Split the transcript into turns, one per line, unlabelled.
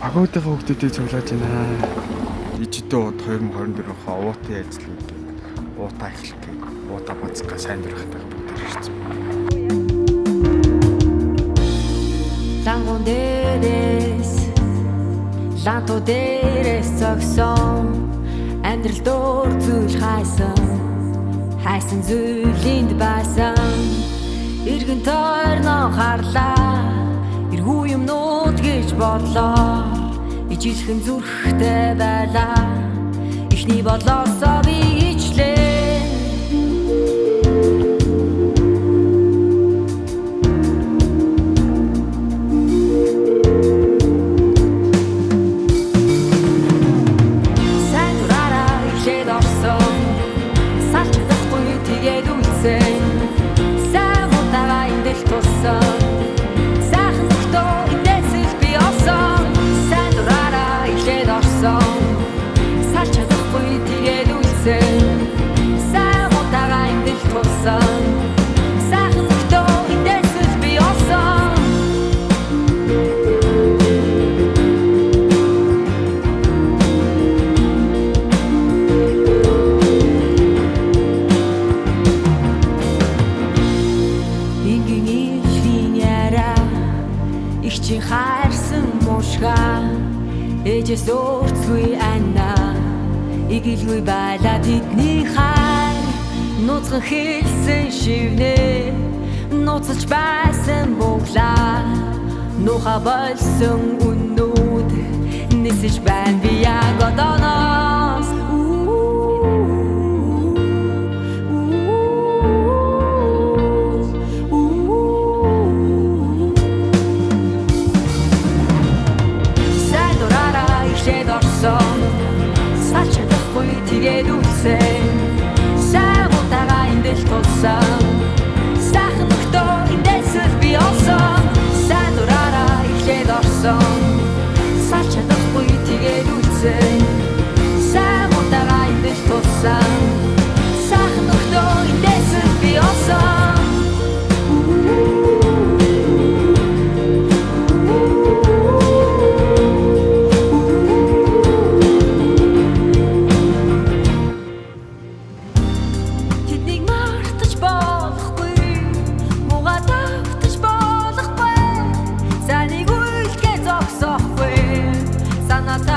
Агуудынхаа хүүхдүүдийг цуглааж байна. Ижидөө 2024 уутын ажлыг уутаа эхлэх гээд уутаа бацгаа сайн дурахтайгаа бүгд ирсэн.
Лангон дээрээс ланто дээрээс зогсон амьдрал доор зүйл хайсан зүйлинд байсан иргэн тойрноо харлаа эргүү юмнууд гэж бодлоо ижилхэн зүрхтэй байлаа ихний бодлоосоо би ичлээ хайрсан мушга ээжээс өөрцгүй анна игэлгүй байла тэдний хайр нууцхан хэлсэн шивнэ нууцлж байсан буглаа нуха болсон үннүүд нисэж байна би яг одооноос тэгээд үлсэн саамутага эндэл тулсан сайхан нөхдөө эндээсэл би олсон сайн дураараа ихлээд орсон салч чадахгүй тэгээд үлсэн саамутага эндэл тулсан сайхан нөхдөө эндээсэл би олсон Санаа